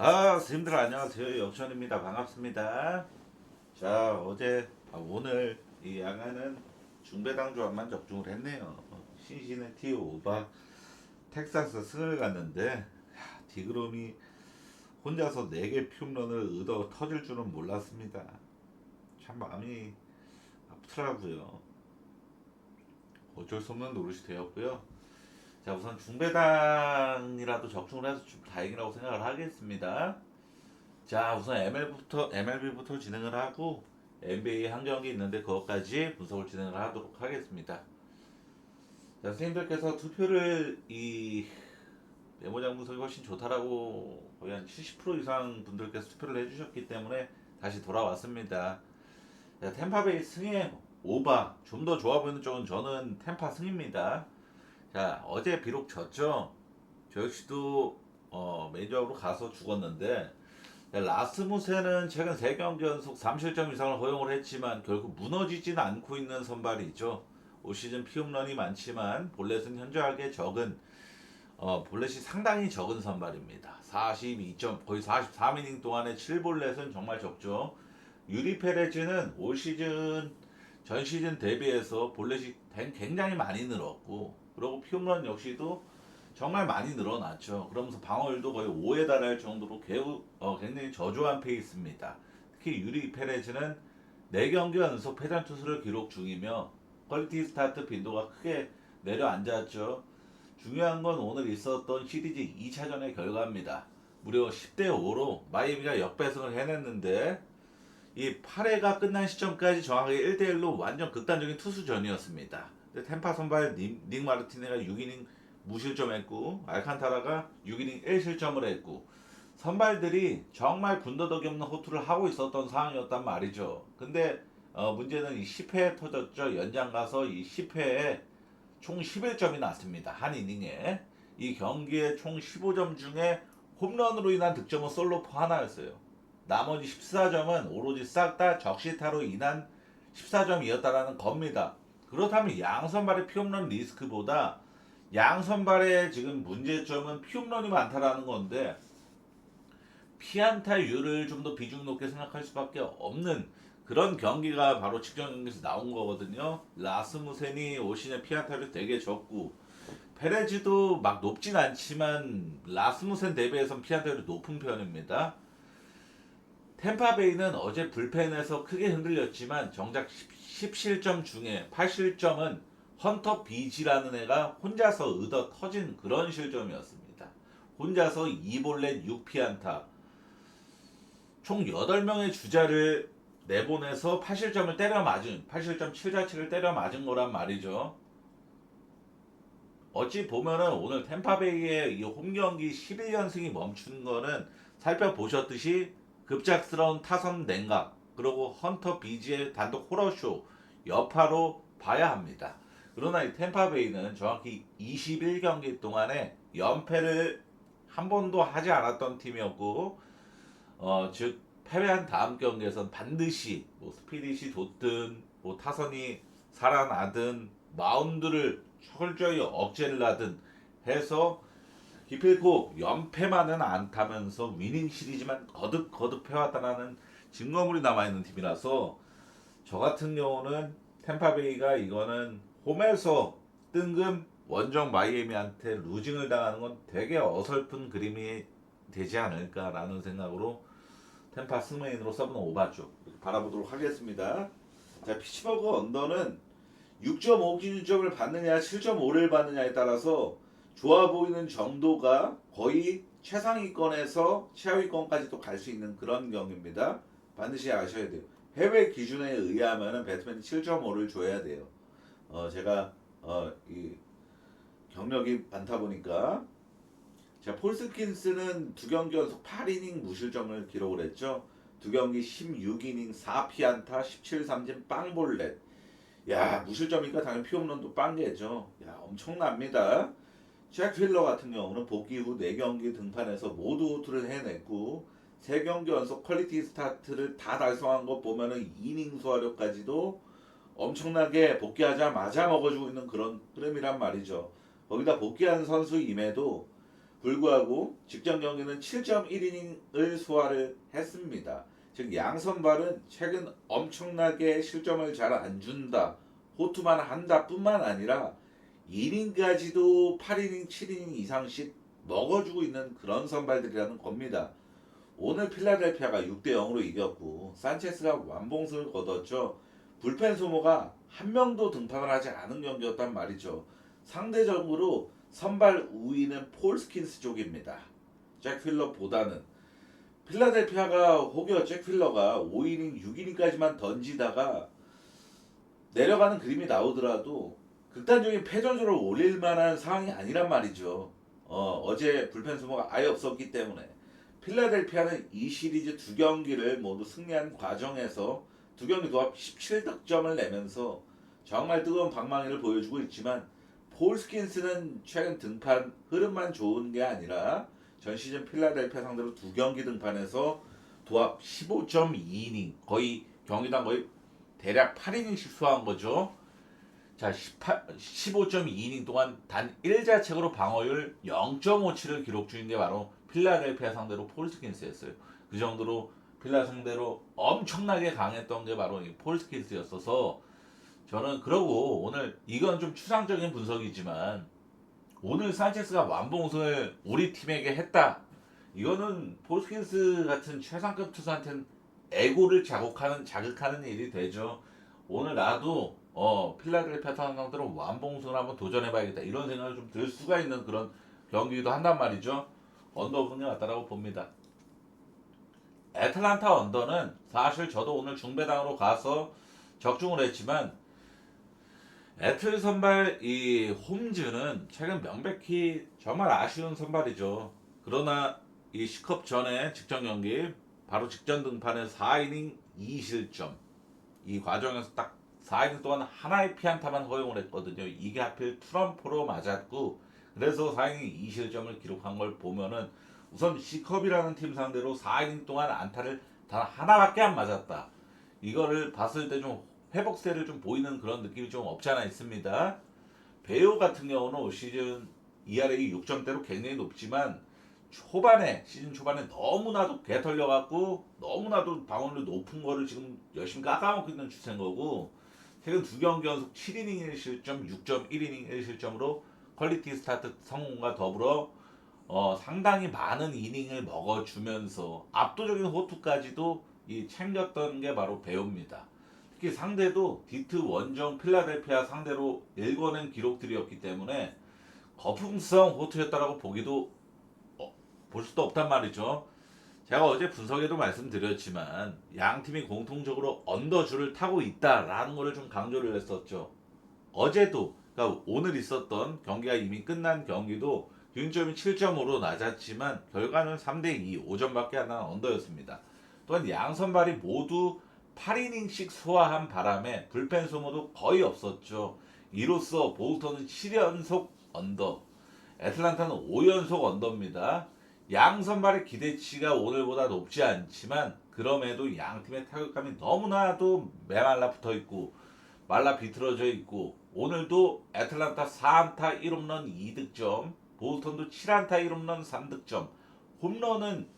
선생님들 안녕하세요. 역천입니다. 반갑습니다. 자, 오늘 이 야간은 중배당 조합만 적중을 했네요. 신시내티 오바 텍사스 승을 갔는데 디그롬이 혼자서 4개 홈런을 얻어 터질 줄은 몰랐습니다. 참 마음이 아프더라고요. 어쩔 수 없는 노릇이 되었고요. 자, 우선 중배당이라도 적중을 해서 좀 다행이라고 생각을 하겠습니다. 자, 우선 MLB부터 진행을 하고 NBA 한 경기 있는데 그것까지 분석을 진행을 하도록 하겠습니다. 자, 선생님들께서 투표를 이 메모장 분석이 훨씬 좋다라고 거의 한 70% 이상 분들께서 투표를 해주셨기 때문에 다시 돌아왔습니다. 자, 템파베이 승의 오바 좀 더 좋아 보이는 쪽은 저는 템파 승입니다. 자, 어제 비록 졌죠. 저 역시도 메이저로 가서 죽었는데 라스무센은 최근 3경기 연속 3실점 이상을 허용을 했지만 결국 무너지진 않고 있는 선발이죠. 올 시즌 피홈런이 많지만 볼넷은 현저하게 적은 볼넷이 상당히 적은 선발입니다. 42점 거의 43이닝 동안에 7볼넷은 정말 적죠. 유리 페레즈는 올 시즌 전 시즌 대비해서 볼넷이 굉장히 많이 늘었고 그리고 피홈런 역시도 정말 많이 늘어났죠. 그러면서 방어율도 거의 5에 달할 정도로 굉장히 저조한 페이스입니다. 특히 유리 페레즈는 4경기 연속 패전 투수를 기록 중이며 퀄리티 스타트 빈도가 크게 내려앉았죠. 중요한 건 오늘 있었던 시리즈 2차전의 결과입니다. 무려 10대 5로 마이애미가 역배승을 해냈는데 이 8회가 끝난 시점까지 정확하게 1대1로 완전 극단적인 투수전이었습니다. 템파 선발 닉 마르티네가 6이닝 무실점했고 알칸타라가 6이닝 1실점을 했고 선발들이 정말 군더더기 없는 호투를 하고 있었던 상황이었단 말이죠. 근데 문제는 이 10회에 터졌죠. 연장 가서 이 10회에 총 11점이 났습니다. 한 이닝에. 이 경기에 총 15점 중에 홈런으로 인한 득점은 솔로포 하나였어요. 나머지 14점은 오로지 싹 다 적시타로 인한 14점이었다라는 겁니다. 그렇다면 양선발의 피홈런 리스크보다 양선발의 지금 문제점은 피홈런이 많다라는 건데 피안타율을 좀 더 비중 높게 생각할 수밖에 없는 그런 경기가 바로 직전 경기에서 나온 거거든요. 라스무센이 올 시즌 피안타율이 되게 적고 페레즈도 막 높진 않지만 라스무센 대비해선 피안타율이 높은 편입니다. 템파베이는 어제 불펜에서 크게 흔들렸지만 정작 10실점 중에 8실점은 헌터 비지라는 애가 혼자서 얻어 터진 그런 실점이었습니다. 혼자서 2볼넷 6피안타 총 8명의 주자를 내보내서 8실점을 때려 맞은 8실점 7자치를 때려 맞은 거란 말이죠. 어찌 보면은 오늘 템파베이의 이 홈경기 11연승이 멈춘 거는 살펴보셨듯이 급작스러운 타선 냉각 그리고 헌터 비지의 단독 호러쇼 여파로 봐야 합니다. 그러나 이 템파베이는 정확히 21경기 동안에 연패를 한 번도 하지 않았던 팀이었고 즉 패배한 다음 경기에선 반드시 뭐 스피릿이 돋든 뭐 타선이 살아나든 마운드를 철저히 억제를 하든 해서 기필코 연패만은 않다면서 위닝 시리즈만 거듭거듭 해왔다라는 증거물이 남아있는 팀이라서 저 같은 경우는 템파베이가 이거는 홈에서 뜬금 원정 마이애미한테 루징을 당하는 건 되게 어설픈 그림이 되지 않을까라는 생각으로 템파 승메인으로 서브는 오바죠. 이렇게 바라보도록 하겠습니다. 자, 피츠버그 언더는 6.5 기준점을 받느냐 7.5를 받느냐에 따라서 좋아 보이는 정도가 거의 최상위권에서 최하위권까지도 갈 수 있는 그런 경기입니다. 반드시 아셔야 돼요. 해외 기준에 의하면 배트맨이 7.5를 줘야 돼요. 제가 이 경력이 많다 보니까 자, 폴스킨스는 2경기 연속 8이닝 무실점을 기록을 했죠. 2경기 16이닝 4피안타 17삼진 빵볼넷. 야, 무실점이니까 당연히 피홈런도 빵개죠. 야, 엄청납니다. 잭 필러 같은 경우는 복귀 후 4경기 등판에서 모두 호투를 해냈고 3경기 연속 퀄리티 스타트를 다 달성한 것 보면은 이닝 소화력까지도 엄청나게 복귀하자마자 먹어주고 있는 그런 흐름이란 말이죠. 거기다 복귀한 선수임에도 불구하고 직전 경기는 7.1이닝을 소화를 했습니다. 즉 양선발은 최근 엄청나게 실점을 잘 안 준다. 호투만 한다 뿐만 아니라 이닝까지도 8이닝, 7이닝 이상씩 먹어주고 있는 그런 선발들이라는 겁니다. 오늘 필라델피아가 6대 0으로 이겼고 산체스가 완봉승을 거뒀죠. 불펜 소모가 한 명도 등판을 하지 않은 경기였단 말이죠. 상대적으로 선발 우위는 폴 스킨스 쪽입니다. 잭 필러보다는 필라델피아가 혹여 잭 필러가 5이닝, 6이닝까지만 던지다가 내려가는 그림이 나오더라도 극단적인 패전조를 올릴 만한 상황이 아니란 말이죠. 어제 불펜 소모가 아예 없었기 때문에 필라델피아는 이 시리즈 두 경기를 모두 승리한 과정에서 두 경기 도합 17득점을 내면서 정말 뜨거운 방망이를 보여주고 있지만 폴 스킨스는 최근 등판 흐름만 좋은 게 아니라 전 시즌 필라델피아 상대로 두 경기 등판해서 도합 15.2이닝 거의 경기당 거의 대략 8이닝씩 소화한 거죠. 자, 15.2이닝 동안 단 1자책으로 방어율 0.57을 기록 중인 게 바로 필라델피아 상대로 폴스킨스였어요. 그 정도로 필라 상대로 엄청나게 강했던 게 바로 이 폴스킨스였어서 저는 그러고 오늘 이건 좀 추상적인 분석이지만 오늘 산체스가 완봉승을 우리 팀에게 했다. 이거는 폴스킨스 같은 최상급 투수한테는 에고를 자극하는 일이 되죠. 오늘 나도 필라델피아 상대로 완봉승을 한번 도전해봐야겠다 이런 생각을 좀 들 수가 있는 그런 경기도 한단 말이죠. 언더분이 왔다라고 봅니다. 애틀란타 언더는 사실 저도 오늘 중배당으로 가서 적중을 했지만 애틀 선발 이 홈즈는 최근 명백히 정말 아쉬운 선발이죠. 그러나 이 시컵 전에 직전 경기 바로 직전 등판에 4이닝 2실점 이 과정에서 딱 4이닝 동안 하나의 피안타만 허용을 했거든요. 이게 하필 트럼프로 맞았고 그래서 4이닝 2실점을 기록한 걸 보면은 우선 C컵이라는 팀 상대로 4이닝 동안 안타를 단 하나밖에 안 맞았다. 이거를 봤을 때 좀 회복세를 좀 보이는 그런 느낌이 좀 없지 않아 있습니다. 베오 같은 경우는 올 시즌 ERA 6점대로 굉장히 높지만 시즌 초반에 너무나도 개털려갖고 너무나도 방어율이 높은 거를 지금 열심히 깎아먹고 있는 추세인 거고 최근 두 경기 연속 7이닝 1실점, 6.1이닝 1실점으로 퀄리티 스타트 성공과 더불어 상당히 많은 이닝을 먹어주면서 압도적인 호투까지도 챙겼던 게 바로 배우입니다. 특히 상대도 디트 원정 필라델피아 상대로 일궈낸 기록들이었기 때문에 거품성 호투였다라고 볼 수도 없단 말이죠. 제가 어제 분석에도 말씀드렸지만 양 팀이 공통적으로 언더줄을 타고 있다라는 것을 좀 강조를 했었죠. 어제도 그러니까 오늘 있었던 경기가 이미 끝난 경기도 균점이 7점으로 낮았지만 결과는 3대2 5점밖에 안 난 언더였습니다. 또한 양 선발이 모두 8이닝씩 소화한 바람에 불펜 소모도 거의 없었죠. 이로써 보스턴은 7연속 언더, 애틀란타는 5연속 언더입니다. 양 선발의 기대치가 오늘보다 높지 않지만 그럼에도 양 팀의 타격감이 너무나도 메말라 붙어 있고 말라 비틀어져 있고 오늘도 애틀란타 4안타 1홈런 2득점, 보스턴도 7안타 1홈런 3득점. 홈런은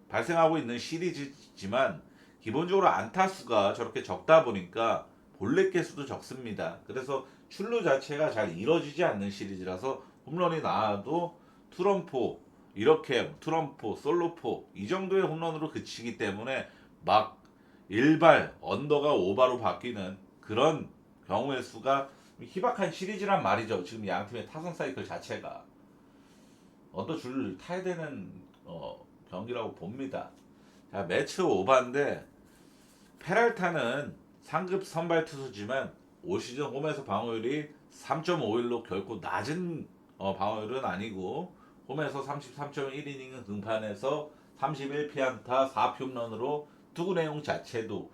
발생하고 있는 시리즈지만 기본적으로 안타 수가 저렇게 적다 보니까 볼넷 개수도 적습니다. 그래서 출루 자체가 잘 이루어지지 않는 시리즈라서 홈런이 나와도 투런포 이렇게 트럼프, 솔로포 이 정도의 홈런으로 그치기 때문에 막 일발 언더가 오바로 바뀌는 그런 경우의 수가 희박한 시리즈란 말이죠. 지금 양 팀의 타선 사이클 자체가 언더 줄을 타야 되는 경기라고 봅니다. 자, 매치 오바인데 페랄타는 상급 선발 투수지만 올 시즌 홈에서 방어율이 3.51로 결코 낮은 방어율은 아니고 홈에서 33.1이닝 등판해서 31피안타 4홈런으로 투구 내용 자체도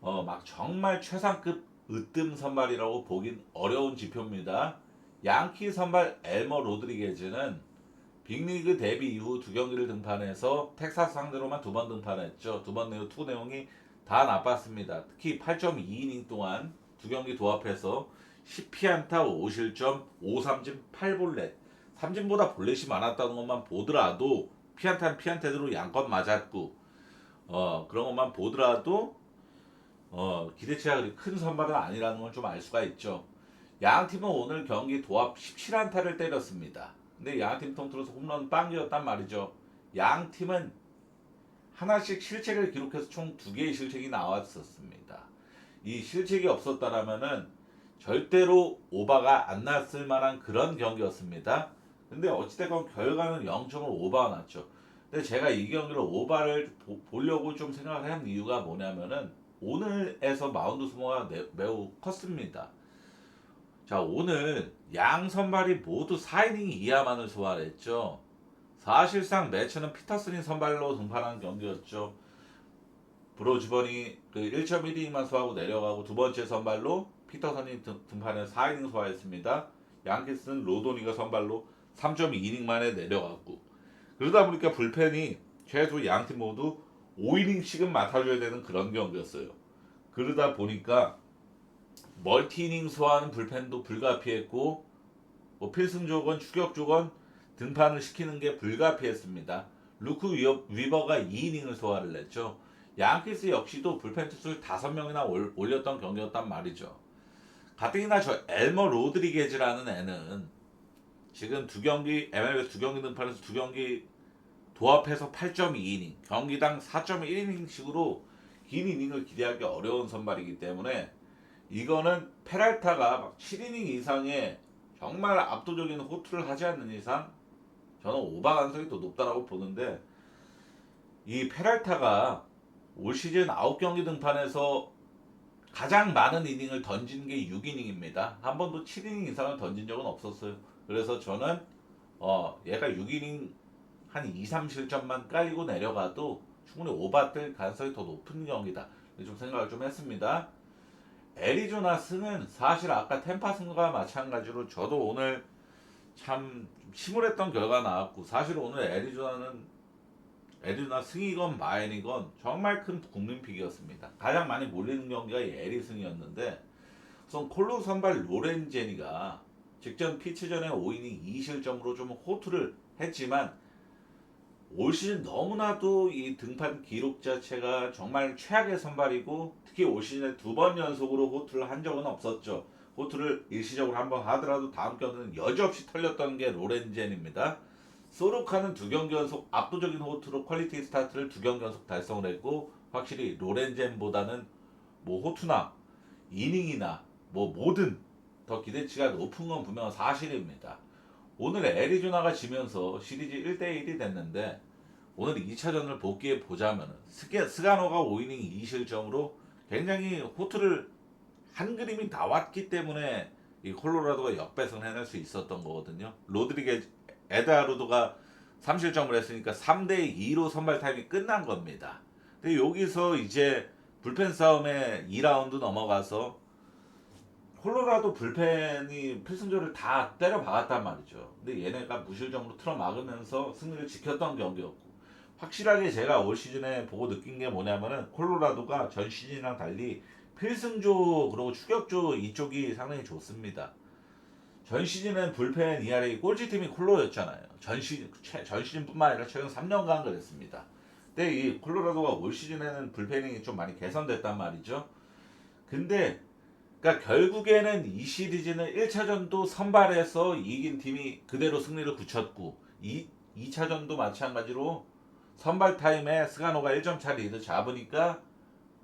막 정말 최상급 으뜸 선발이라고 보긴 어려운 지표입니다. 양키 선발 엘머 로드리게즈는 빅리그 데뷔 이후 두 경기를 등판해서 텍사스 상대로만 두 번 등판했죠. 두 번 내용 투구 내용이 다 나빴습니다. 특히 8.2이닝 동안 두 경기 도합해서 10피안타 5실점 5삼진 8볼넷 삼진보다 볼넷이 많았다는 것만 보더라도 피안타대로 양껏 맞았고 그런 것만 보더라도 기대치가 그리 큰 선발은 아니라는 걸 좀 알 수가 있죠. 양 팀은 오늘 경기 도합 17안타를 때렸습니다. 근데 양 팀 통틀어서 홈런 빵이었단 말이죠. 양 팀은 하나씩 실책을 기록해서 총 2개의 실책이 나왔었습니다. 이 실책이 없었다라면은 절대로 오바가 안 났을 만한 그런 경기였습니다. 근데 어찌됐건 결과는 0점으로 오바가 났죠. 근데 제가 이 경기를 오바를 보려고 좀 생각을 한 이유가 뭐냐면은 오늘에서 마운드 소모가 매우 컸습니다. 자, 오늘 양 선발이 모두 4이닝 이하만을 소화했죠. 사실상 매치는 피터슨이 선발로 등판한 경기였죠. 브로즈번이 그 1.1이닝만 소화하고 내려가고 두 번째 선발로 피터슨이 등판해 4이닝 소화했습니다. 양키스는 로도니가 선발로 3.2이닝 만에 내려갔고 그러다 보니까 불펜이 최소 양팀 모두 5이닝씩은 맡아줘야 되는 그런 경기였어요. 그러다 보니까 멀티이닝 소화하는 불펜도 불가피했고 필승조건 추격조건 등판을 시키는 게 불가피했습니다. 루크 위버가 2이닝을 소화를 냈죠. 양키스 역시도 불펜 투수를 5명이나 올렸던 경기였단 말이죠. 가뜩이나 저 엘머 로드리게즈라는 애는 지금 MLB 두 경기 등판에서 두 경기 도합해서 8.2이닝, 경기당 4.1이닝씩으로 긴 이닝을 기대하기 어려운 선발이기 때문에 이거는 페랄타가 막 7이닝 이상의 정말 압도적인 호투를 하지 않는 이상 저는 오바 가능성이 더 높다라고 보는데 이 페랄타가 올 시즌 9경기 등판에서 가장 많은 이닝을 던진 게 6이닝입니다. 한 번도 7이닝 이상을 던진 적은 없었어요. 그래서 저는 얘가 6이닝 한 2, 3실점만 깔리고 내려가도 충분히 오바 뜰 가능성이 더 높은 경기다. 좀 생각을 좀 했습니다. 애리조나 승은 사실 아까 템파 승과 마찬가지로 저도 오늘 참 침울했던 결과 나왔고 사실 오늘 애리조나 승이건 마인이건 정말 큰 국민픽이었습니다. 가장 많이 몰리는 경기가 애리 승이었는데 우선 콜로 선발 로렌제니가 직전 피치 전에 5이닝 2실점으로 좀 호투를 했지만 올 시즌 너무나도 이 등판 기록 자체가 정말 최악의 선발이고 특히 올 시즌에 2번 연속으로 호투를 한 적은 없었죠. 호투를 일시적으로 한번 하더라도 다음 경기는 여지없이 털렸던 게 로렌젠입니다. 소르카는 2경기 연속 압도적인 호투로 퀄리티 스타트를 2경기 연속 달성을 했고 확실히 로렌젠보다는 뭐 호투나 이닝이나 뭐 뭐든 더 기대치가 높은 건 분명한 사실입니다. 오늘 애리조나가 지면서 시리즈 1대1이 됐는데 오늘 2차전을 복귀해 보자면 스가노가 5이닝 2실점으로 굉장히 호투를 한 그림이 나왔기 때문에 이 콜로라도가 역배승을 해낼 수 있었던 거거든요. 에드하루드가 3실점을 했으니까 3대2로 선발 타임이 끝난 겁니다. 근데 여기서 이제 불펜 싸움에 2라운드 넘어가서 콜로라도 불펜이 필승조를 다 때려 박았단 말이죠. 근데 얘네가 무실점으로 틀어 막으면서 승리를 지켰던 경기였고 확실하게 제가 올 시즌에 보고 느낀 게 뭐냐면은 콜로라도가 전 시즌이랑 달리 필승조 그리고 추격조 이쪽이 상당히 좋습니다. 전 시즌은 불펜 ERA 꼴찌팀이 콜로였잖아요. 전 시즌뿐만 아니라 최근 3년간 그랬습니다. 근데 이 콜로라도가 올 시즌에는 불펜이 좀 많이 개선됐단 말이죠. 근데 그러니까 결국에는 이 시리즈는 1차전도 선발해서 이긴 팀이 그대로 승리를 굳혔고 2차전도 마찬가지로 선발 타임에 스가노가 1점 차 리드 잡으니까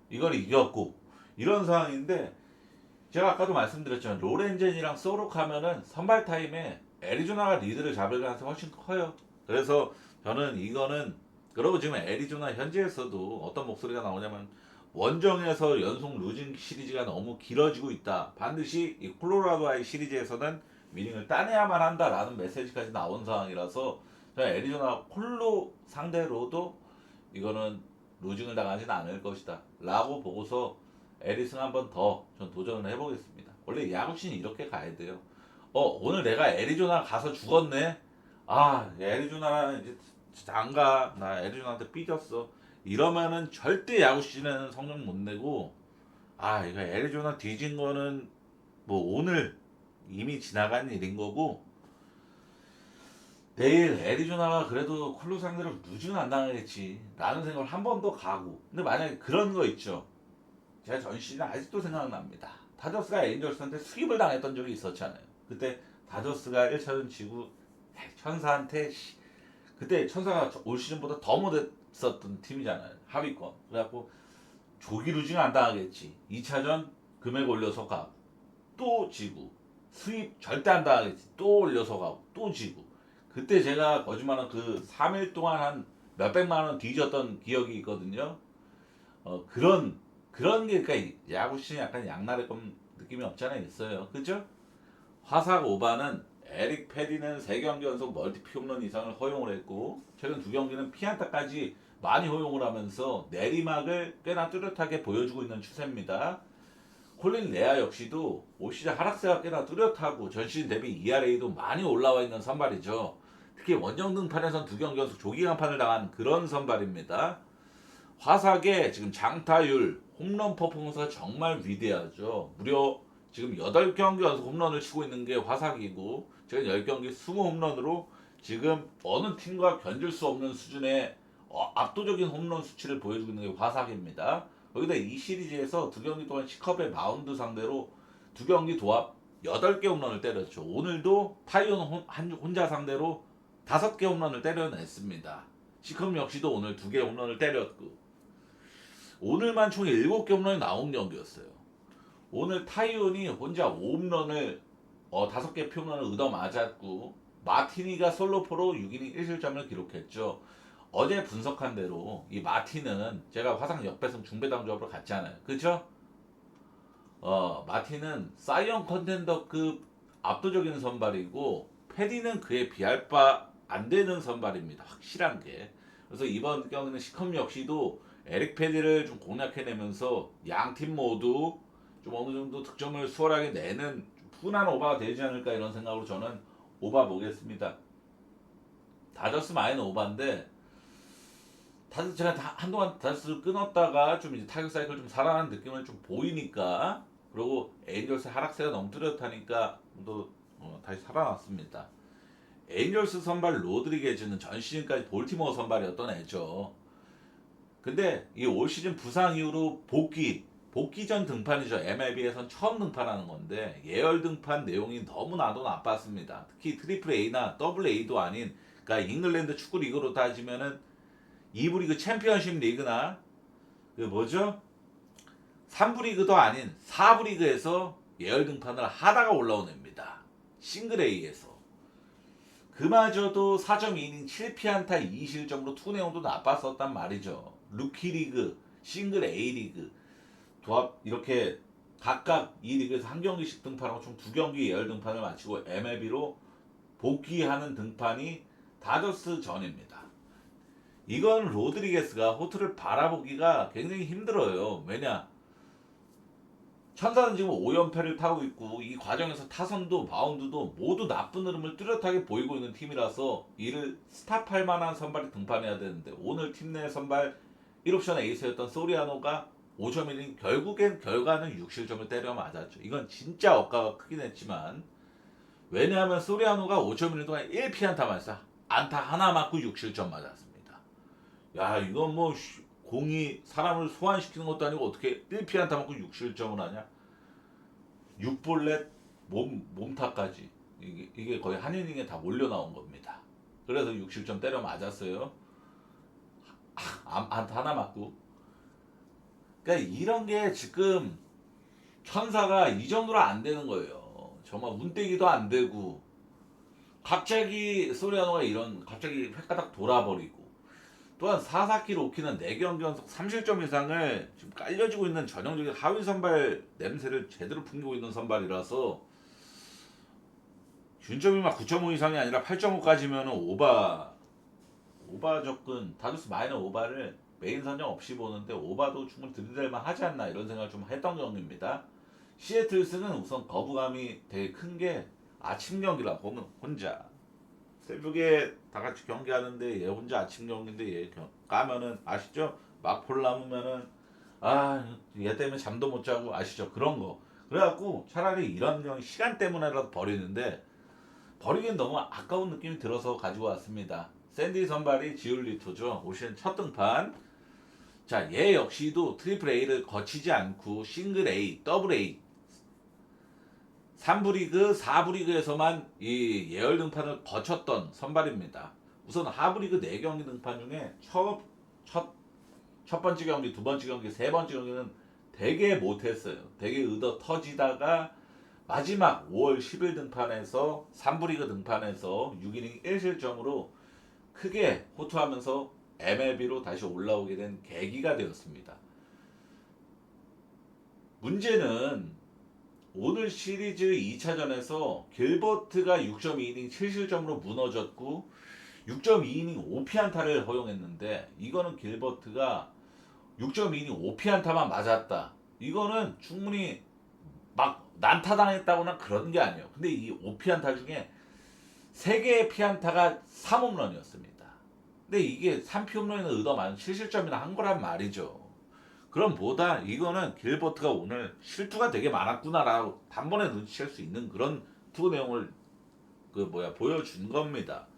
이걸 이겼고 이런 상황인데 제가 아까도 말씀드렸지만 로렌젠이랑 소록하면은 선발 타임에 애리조나가 리드를 잡을 가능성이 훨씬 커요. 그래서 저는 이거는 그리고 지금 애리조나 현지에서도 어떤 목소리가 나오냐면 원정에서 연속 루징 시리즈가 너무 길어지고 있다. 반드시 이 콜로라도와의 시리즈에서는 위닝을 따내야만 한다라는 메시지까지 나온 상황이라서 저는 애리조나 콜로 상대로도 이거는 루징을 당하지는 않을 것이다 라고 보고서 애리승 한번 더 전 도전을 해보겠습니다. 원래 야구신이 이렇게 가야 돼요. 오늘 내가 애리조나 가서 죽었네. 애리조나는 이제 진짜 안 가. 나 애리조나한테 삐졌어. 이러면은 절대 야구 시즌에는 성적 못 내고 이거 애리조나 뒤진 거는 뭐 오늘 이미 지나간 일인 거고 내일 애리조나가 그래도 콜로 상대로 루즈는 안 당하겠지 라는 생각을 한 번 더 가고, 근데 만약에 그런 거 있죠. 제가 전 시즌 아직도 생각납니다. 다저스가 에인절스한테 수입을 당했던 적이 있었잖아요. 그때 다저스가 1차전 지고 천사한테 그때 천사가 올 시즌보다 더 못했었던 팀이잖아요. 하위권. 그래갖고 조기 루징 안 당하겠지. 2차전 금액 올려서 가고 또 지고, 수입 절대 안 당하겠지. 또 올려서 가고 또 지고. 그때 제가 거짓말한 그 3일 동안 한 몇백만 원 뒤졌던 기억이 있거든요. 그런 게, 그러니까 야구 시즌 약간 양날의 검 느낌이 없잖아 있어요. 그죠? 화삭 오바는 에릭 패디는 3경기 연속 멀티피 홈런 이상을 허용을 했고, 최근 2경기는 피안타까지 많이 허용을 하면서 내리막을 꽤나 뚜렷하게 보여주고 있는 추세입니다. 콜린 레아 역시도 올 시즌 하락세가 꽤나 뚜렷하고 전 시즌 대비 ERA도 많이 올라와 있는 선발이죠. 특히 원정 등판에선 2경기 연속 조기 강판을 당한 그런 선발입니다. 화삭의 지금 장타율, 홈런 퍼포먼스가 정말 위대하죠. 무려 지금 8경기 연속 홈런을 치고 있는 게 화삭이고, 지금 10경기 20홈런으로 지금 어느 팀과 견줄 수 없는 수준의 압도적인 홈런 수치를 보여주고 있는 게 화삭입니다. 여기다 이 시리즈에서 2경기 동안 시컵의 마운드 상대로 2경기 도합 8개 홈런을 때렸죠. 오늘도 타이온 혼자 상대로 5개 홈런을 때려냈습니다. 시컵 역시도 오늘 2개 홈런을 때렸고, 오늘만 총 7개 홈런이 나온 경기였어요. 오늘 타이온이 혼자 5홈런을 5개 홈런을 얻어맞았고, 마티니가 솔로포로 6이닝 1실점을 기록했죠. 어제 분석한 대로 이 마티는 제가 화상 역배승 중배당 조합으로 갔잖아요. 그죠? 마티는 사이언 컨텐더급 압도적인 선발이고, 패디는 그에 비할 바 안 되는 선발입니다. 확실한 게. 그래서 이번 경기는 시컴 역시도 에릭 패디를 좀 공략해내면서 양 팀 모두 좀 어느 정도 득점을 수월하게 내는 푸근한 오버가 되지 않을까 이런 생각으로 저는 오버 보겠습니다. 다저스 마이너 오버인데, 다저스 제가 한동안 다저스를 끊었다가 좀 이제 타격 사이클 좀 살아나는 느낌을 좀 보이니까, 그리고 에인절스 하락세가 너무 뚜렷하니까 또 다시 살아났습니다. 에인절스 선발 로드리게즈는 전 시즌까지 볼티모어 선발이었던 애죠. 근데 이 올 시즌 부상 이후로 복귀전 등판이죠. MLB에선 처음 등판하는 건데 예열 등판 내용이 너무나도 나빴습니다. 특히 트리플 A나 더블 A도 아닌, 그러니까 잉글랜드 축구 리그로 따지면은 2부 리그 챔피언십 리그나 그 뭐죠? 3부 리그도 아닌 4부 리그에서 예열 등판을 하다가 올라온 애입니다. 싱글 A에서. 그마저도 4.2이닝 7피안타 2실점으로 투 내용도 나빴었단 말이죠. 루키 리그, 싱글 A 리그 도합 이렇게 각각 이 리그에서 한 경기씩 등판하고 총 2경기 예열 등판을 마치고 MLB로 복귀하는 등판이 다저스 전입니다. 이건 로드리게스가 호투를 바라보기가 굉장히 힘들어요. 왜냐? 천사는 지금 5연패를 타고 있고, 이 과정에서 타선도 마운드도 모두 나쁜 흐름을 뚜렷하게 보이고 있는 팀이라서 이를 스탑할 만한 선발이 등판해야 되는데, 오늘 팀 내 선발 1옵션 에이스였던 소리아노가 5점이닝 결국엔 결과는 6실점을 때려 맞았죠. 이건 진짜 억가가 크긴 했지만, 왜냐하면 소리아노가 5.1인 동안 1피안타 맞았어. 안타 하나 맞고 6실점 맞았습니다. 야, 이건 뭐 공이 사람을 소환시키는 것도 아니고 어떻게 1피안타 맞고 6실점을 하냐? 6볼넷 몸타까지 이게 거의 한 이닝에 다 몰려 나온 겁니다. 그래서 6실점 때려 맞았어요. 안타 하나 맞고. 그러니까 이런 게 지금 천사가 이 정도로 안 되는 거예요. 정말 운떼기도 안 되고, 갑자기 소리아노가 갑자기 획가닥 돌아버리고, 또한 사사키 로키는 4경기 연속 3실점 이상을 지금 깔려지고 있는 전형적인 하위 선발 냄새를 제대로 풍기고 있는 선발이라서, 균점이 막 9.5 이상이 아니라 8.5까지면 오바 접근, 다저스 마이너 오바를 메인 선정 없이 보는데 오바도 충분히 들이댈만 하지 않나 이런 생각을 좀 했던 경기입니다. 시애틀스는 우선 거부감이 되게 큰 게 아침 경기라 보면 혼자 새벽에 다 같이 경기하는데 얘 혼자 아침 경기인데 얘 까면은 아시죠? 막폴 남으면은 얘 때문에 잠도 못 자고 아시죠? 그런 거. 그래갖고 차라리 이런 경기 시간 때문에라도 버리는데, 버리기엔 너무 아까운 느낌이 들어서 가지고 왔습니다. 샌디 선발이 지올리토죠. 올 시즌 첫 등판. 자, 얘 역시도 트리플 A를 거치지 않고 싱글 A, 더블 A 3부 리그, 4부 리그에서만 이 예열 등판을 거쳤던 선발입니다. 우선 하부 리그 4경기 등판 중에 첫 번째 경기, 두 번째 경기, 세 번째 경기는 되게 못했어요. 되게 의도 터지다가 마지막 5월 10일 등판에서 3부 리그 등판에서 6이닝 1실점으로 크게 호투하면서 MLB로 다시 올라오게 된 계기가 되었습니다. 문제는 오늘 시리즈 2차전에서 길버트가 6.2이닝 7실점으로 무너졌고 6.2이닝 5피안타를 허용했는데 이거는 길버트가 6.2이닝 5피안타만 맞았다. 이거는 충분히 막 난타당했다거나 그런 게 아니에요. 근데 이 5피안타 중에 3개의 피안타가 3홈런이었습니다. 근데 이게 3피홈런에는 의도 많은 7실점이나 한 거란 말이죠. 그럼 보다 이거는 길버트가 오늘 실투가 되게 많았구나라고 단번에 눈치챌 수 있는 그런 투구 내용을 보여준 겁니다.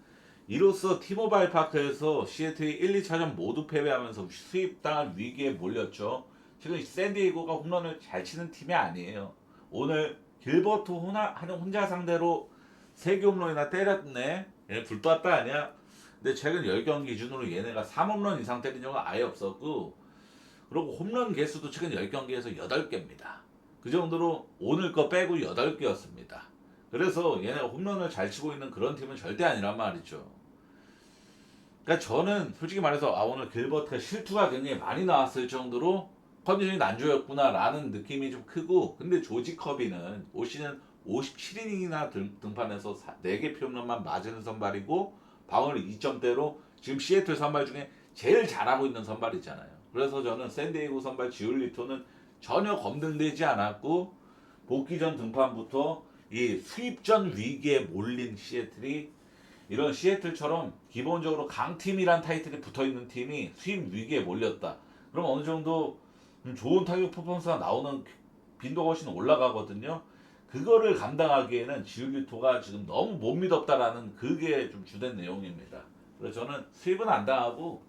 이로써 티모바일 파크에서 시애틀이 1, 2차전 모두 패배하면서 수입당할 위기에 몰렸죠. 지금 샌디에이고가 홈런을 잘 치는 팀이 아니에요. 오늘 길버트 혼자 상대로 3개 홈런이나 때렸네. 얘 불봤다 아니야? 근데 최근 10경기 기준으로 얘네가 3홈런 이상 때린 적은 아예 없었고 그리고 홈런 개수도 최근 10경기에서 8개입니다. 그 정도로 오늘 거 빼고 8개였습니다. 그래서 얘네가 홈런을 잘 치고 있는 그런 팀은 절대 아니란 말이죠. 그러니까 저는 솔직히 말해서 오늘 길버트가 실투가 굉장히 많이 나왔을 정도로 컨디션이 난조였구나라는 느낌이 좀 크고 근데 조지 커비는 올 시즌 57이닝이나 등판해서 4개 피홈런만 맞은 선발이고 방어를 2점대로 지금 시애틀 선발 중에 제일 잘하고 있는 선발이잖아요. 그래서 저는 샌디에이고 선발 지올리토는 전혀 검증되지 않았고 복귀전 등판부터 이 수입전 위기에 몰린 시애틀이 이런 시애틀처럼 기본적으로 강팀이란 타이틀이 붙어있는 팀이 수입 위기에 몰렸다. 그럼 어느 정도 좋은 타격 퍼포먼스가 나오는 빈도가 훨씬 올라가거든요. 그거를 감당하기에는 지올리토가 지금 너무 못 믿었다라는 그게 좀 주된 내용입니다. 그래서 저는 수입은 안 당하고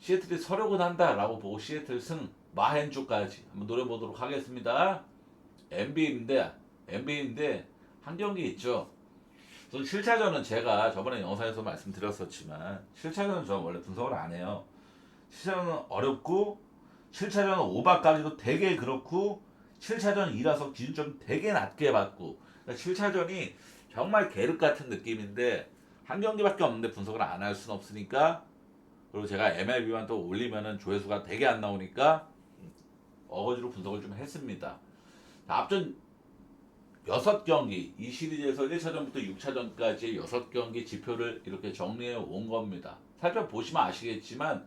시애틀이 서력은 한다라고 보고 시애틀 승 마헨주까지 한번 노려보도록 하겠습니다. NBA인데 한 경기 있죠. 7차전은 제가 저번에 영상에서 말씀드렸었지만 7차전은 저는 원래 분석을 안 해요. 7차전은 어렵고 7차전은 오바 가기도 되게 그렇고 7차전 2라서 기준점 되게 낮게 받고 그러니까 7차전이 정말 계륵 같은 느낌인데 한 경기밖에 없는데 분석을 안 할 수는 없으니까 그리고 제가 MLB만 또 올리면은 조회수가 되게 안 나오니까 어거지로 분석을 좀 했습니다. 앞전 6경기 이 시리즈에서 1차전부터 6차전까지 6경기 지표를 이렇게 정리해 온 겁니다. 살펴보시면 아시겠지만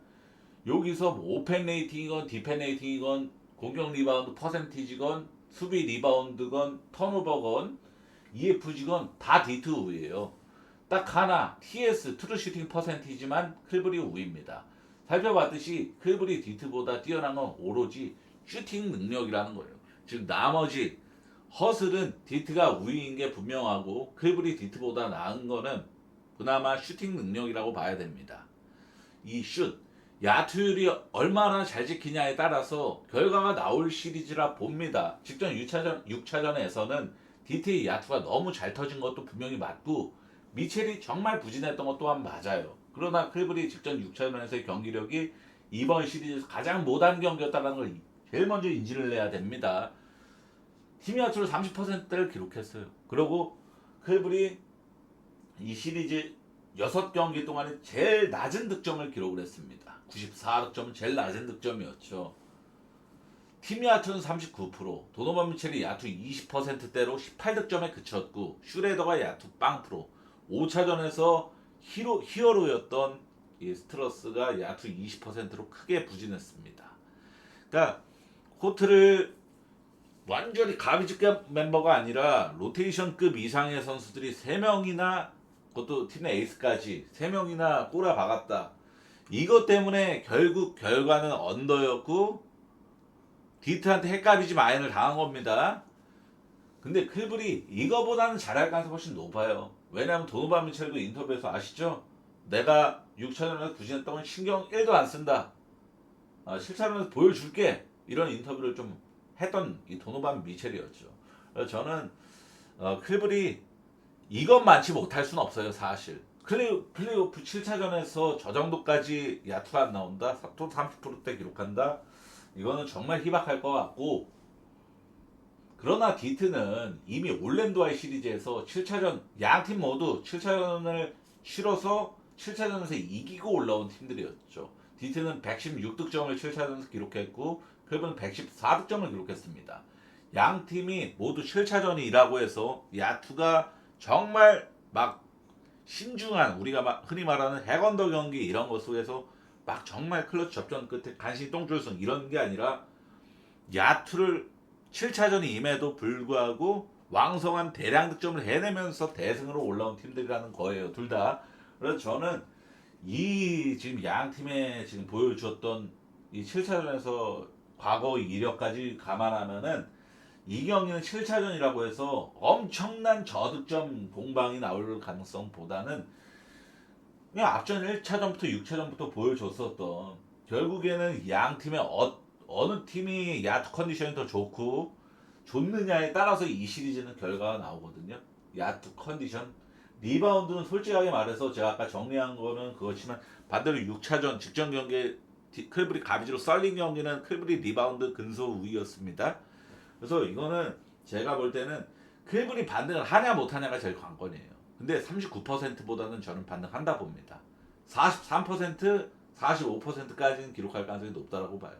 여기서 뭐 오펜 레이팅이건 디펜 레이팅이건 공격 리바운드 퍼센티지건 수비 리바운드건 턴오버건 EFG건 다 D2 우위에요. 딱 하나 TS 트루 슈팅 퍼센티지만 클브리 우위입니다. 살펴봤듯이 클브리 D2보다 뛰어난 건 오로지 슈팅 능력이라는 거예요. 즉 나머지 허슬은 D2가 우위인 게 분명하고 클브리 D2보다 나은 거는 그나마 슈팅 능력이라고 봐야 됩니다. 이 슛 야투율이 얼마나 잘 지키냐에 따라서 결과가 나올 시리즈라 봅니다. 직전 6차전에서는 DT의 야투가 너무 잘 터진 것도 분명히 맞고 미첼이 정말 부진했던 것 또한 맞아요. 그러나 클브리 직전 6차전에서의 경기력이 이번 시리즈에서 가장 못한 경기였다는 걸 제일 먼저 인지를 해야 됩니다. 팀 야투를 30%대를 기록했어요. 그리고 클브리 이 시리즈 6경기 동안에 제일 낮은 득점을 기록을 했습니다. 94득점은 제일 낮은 득점이었죠. 팀 야투는 39%, 도노반 미첼이 야투 20%대로 18득점에 그쳤고 슈레더가 야투 0%, 5차전에서 히어로였던 이 스트러스가 야투 20%로 크게 부진했습니다. 그러니까 코트를 완전히 가비집 멤버가 아니라 로테이션급 이상의 선수들이 3명이나 그것도 팀 내 에이스까지 3명이나 꼬라 박았다. 이것 때문에 결국 결과는 언더였고 디트한테 핵가비지 마인을 당한 겁니다. 근데 클브리 이거보다는 잘할 가능성이 훨씬 높아요. 왜냐하면 도노반 미첼도 인터뷰에서 아시죠? 내가 6차전에서 부진했던 신경 1도 안 쓴다. 7차전에서 보여줄게. 이런 인터뷰를 좀 했던 이 도노반 미첼이었죠. 그래서 저는 클블이 이것만치 못할 수는 없어요, 사실. 플레이오프 7차전에서 저 정도까지 야투가 안 나온다? 또 30%대 기록한다? 이거는 정말 희박할 것 같고, 그러나 디트는 이미 올랜도와의 시리즈에서 7차전, 양 팀 모두 7차전을 치러서 7차전에서 이기고 올라온 팀들이었죠. 디트는 116득점을 7차전에서 기록했고, 클브는 114득점을 기록했습니다. 양 팀이 모두 7차전이라고 해서 야투가 정말 막 신중한 우리가 막 흔히 말하는 핵언더 경기 이런 것 속에서 막 정말 클러치 접전 끝에 간신히 똥줄승 이런 게 아니라 야투를 7차전이 임에도 불구하고 왕성한 대량 득점을 해내면서 대승으로 올라온 팀들이라는 거예요. 둘 다. 그래서 저는 이 지금 양 팀의 지금 보여주었던 이 7차전에서 과거 이력까지 감안하면은 이 경기는 7차전이라고 해서 엄청난 저득점 공방이 나올 가능성보다는 그냥 앞전 1차전부터 6차전부터 보여줬었던 결국에는 양 팀의 어느 팀이 야투 컨디션이 더 좋느냐에 따라서 이 시리즈는 결과가 나오거든요. 야투 컨디션. 리바운드는 솔직하게 말해서 제가 아까 정리한 거는 그렇지만 반대로 6차전 직전 경기에 클브리 가비지로 썰린 경기는 클브리 리바운드 근소 우위였습니다. 그래서 이거는 제가 볼 때는 클브리 반등을 하냐 못하냐가 제일 관건이에요. 근데 39%보다는 저는 반등한다 봅니다. 43%, 45%까지는 기록할 가능성이 높다라고 봐요.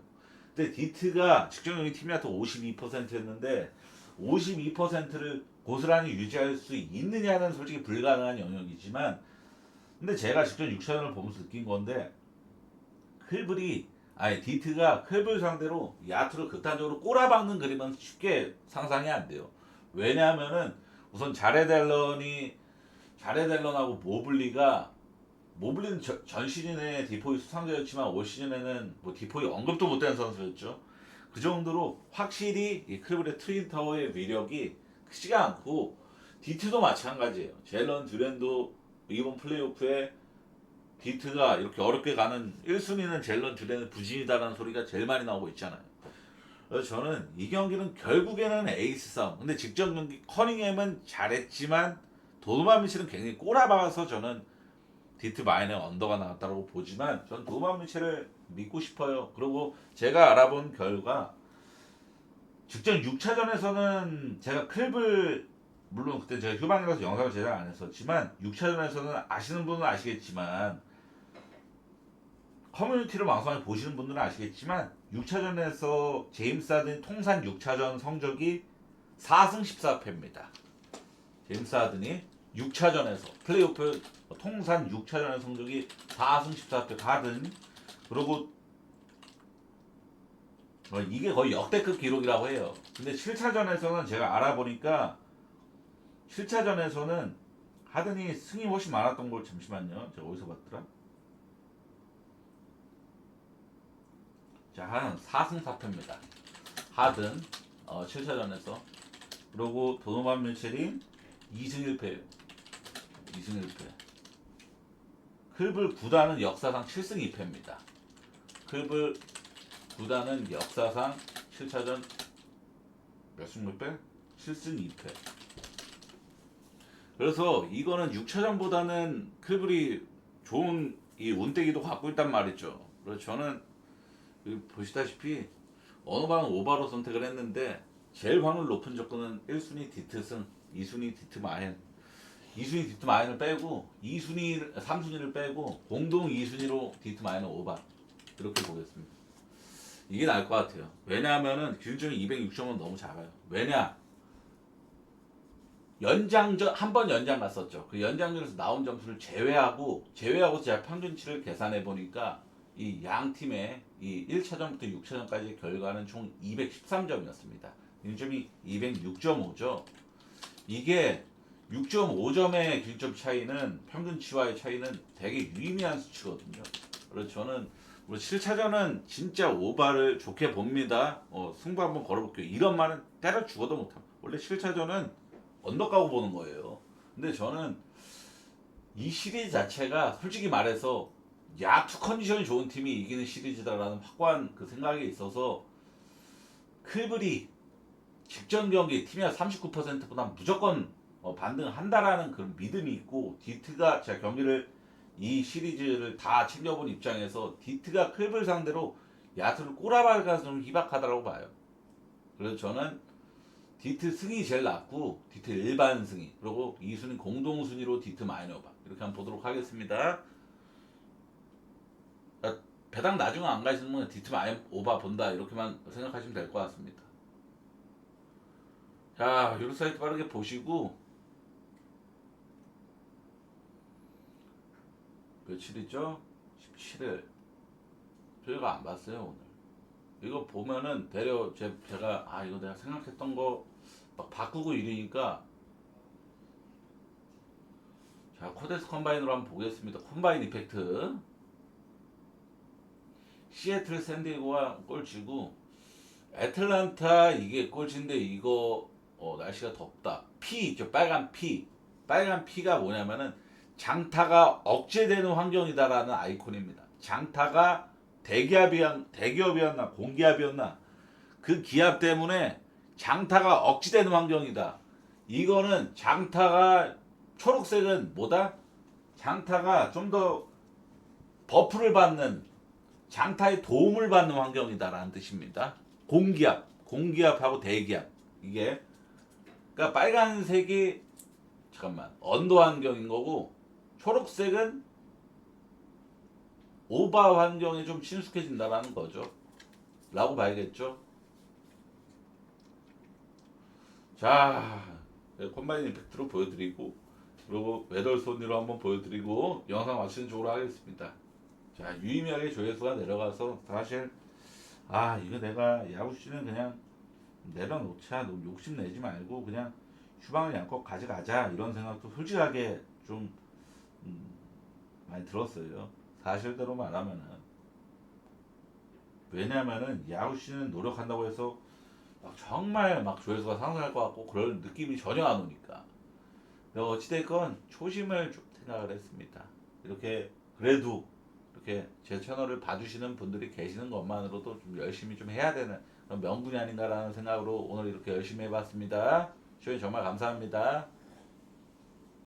근데 디트가 직전 경기 팀이한테 52%였는데 52%를 고스란히 유지할 수 있느냐는 솔직히 불가능한 영역이지만 근데 제가 직전 6차전을 보면서 느낀 건데 디트가 클블 상대로 야투를 극단적으로 꼬라박는 그림은 쉽게 상상이 안 돼요. 왜냐하면은 우선 자레 델런하고 모블리는 전 시즌에 디포이 수상자였지만 올 시즌에는 뭐 디포이 언급도 못된 선수였죠. 그 정도로 확실히 이 클블의 트윈타워의 위력이 크지가 않고 디트도 마찬가지예요. 젤런 듀랜도 이번 플레이오프에 디트가 이렇게 어렵게 가는 1순위는 젤런 듀랜의 부진이다라는 소리가 제일 많이 나오고 있잖아요. 그래서 저는 이 경기는 결국에는 에이스 싸움. 근데 직전 경기 커닝햄은 잘했지만 도노반 미첼은 굉장히 꼬라박아서 저는 디트 마인의 언더가 나왔다고 보지만 전 도노반 미첼을 믿고 싶어요. 그리고 제가 알아본 결과 직전 6차전에서는 제가 클블 물론 그때 제가 휴방이라서 영상을 제작 안 했었지만 6차전에서는 아시는 분은 아시겠지만 커뮤니티를 왕성하게 보시는 분들은 아시겠지만 6차전에서 제임스 하든이 통산 6차전 성적이 4승 14패입니다. 제임스 하든이 6차전에서 플레이오프 통산 6차전의 성적이 4승 14패 하든 그리고 이게 거의 역대급 기록이라고 해요. 근데 7차전에서는 제가 알아보니까 7차전에서는 하든이 승이 훨씬 많았던 걸 잠시만요. 제가 어디서 봤더라? 자, 한 4승 4패입니다. 하든 7차전에서 그리고 도노반 미첼이 2승 1패예요. 2승 1패. 클블 구단은 역사상 7승 2패입니다. 클블 구단은 역사상 7차전 몇 승 몇 패? 7승 2패. 그래서 이거는 6차전보다는 클블이 좋은 이 운대기도 갖고 있단 말이죠. 그래서 저는 보시다시피 어느 방은 오바로 선택을 했는데 제일 확률 높은 조건은 1순위 디트승, 2순위 디트 마인. 2순위 디트 마인을 빼고 2순위, 3순위를 빼고 공동 2순위로 디트 마인을 오바. 이렇게 보겠습니다. 이게 나을 것 같아요. 왜냐하면은 기준점이 206점은 너무 작아요. 왜냐? 연장전 한 번 연장 갔었죠. 그 연장전에서 나온 점수를 제외하고 제가 평균치를 계산해 보니까 이 양 팀의 이 1차전부터 6차전까지의 결과는 총 213점이었습니다. 기준점이 206.5죠. 이게 6.5점의 기준점 차이는 평균치와의 차이는 되게 유의미한 수치거든요. 그래서 저는 우리 7차전은 진짜 오바를 좋게 봅니다. 승부 한번 걸어볼게요. 이런 말은 때려 죽어도 못함. 원래 7차전은 언덕 가고 보는 거예요. 근데 저는 이 시리즈 자체가 솔직히 말해서 야투 컨디션이 좋은 팀이 이기는 시리즈다라는 확고한 그 생각이 있어서 클블이 직전 경기 팀이야 39%보다 무조건 반등한다라는 그런 믿음이 있고 디트가 제가 경기를 이 시리즈를 다 챙겨본 입장에서 디트가 클블 상대로 야투를 꼬라박을 가능성이 희박하다고 봐요. 그래서 저는 디트 승이 제일 낫고 디트 일반 승이 그리고 2순위 공동 순위로 디트 마이너바 이렇게 한번 보도록 하겠습니다. 그러니까 배당 나중에 안 가시는 분은 디트 마이너바 본다 이렇게만 생각하시면 될 것 같습니다. 자, 유로 사이트 빠르게 보시고 며칠이죠? 17일. 저희가 안 봤어요 오늘. 이거 보면은 대려 제가 이거 내가 생각했던 거 막 바꾸고 이러니까 자 코데스 컴바인으로 한번 보겠습니다. 컴바인 이펙트 시애틀 샌디에고가 꼴찌고 애틀란타 이게 꼴찌인데 이거 날씨가 덥다. 피 있죠 빨간 피가 뭐냐면은 장타가 억제되는 환경이다라는 아이콘입니다. 장타가 대기업이었나 공기압이었나 그 기압 때문에 장타가 억제되는 환경이다. 이거는 장타가 초록색은 뭐다? 장타가 좀 더 버프를 받는 장타의 도움을 받는 환경이다라는 뜻입니다. 공기압하고 대기압 이게 그러니까 빨간색이 잠깐만 언더 환경인 거고 초록색은 오바 환경에 좀 친숙해진다라는 거죠. 라고 봐야겠죠. 자, 콤바인 임팩트로 보여드리고 그리고 웨덜 손으로 한번 보여드리고 영상 마치는 쪽으로 하겠습니다. 자, 유의미하게 조회수가 내려가서 사실 이거 내가 야구씨는 그냥 내려놓자 너무 욕심내지 말고 그냥 휴방을 양껏 가져가자 이런 생각도 솔직하게 좀 많이 들었어요. 사실대로 말하면은 왜냐면은 야구씨는 노력한다고 해서 막 정말 막 조회수가 상승할 것 같고 그럴 느낌이 전혀 안 오니까 어찌됐건 초심을 좀 생각을 했습니다. 이렇게 그래도 이렇게 제 채널을 봐주시는 분들이 계시는 것만으로도 좀 열심히 좀 해야 되는 그런 명분이 아닌가라는 생각으로 오늘 이렇게 열심히 해봤습니다. 시청해 정말 감사합니다.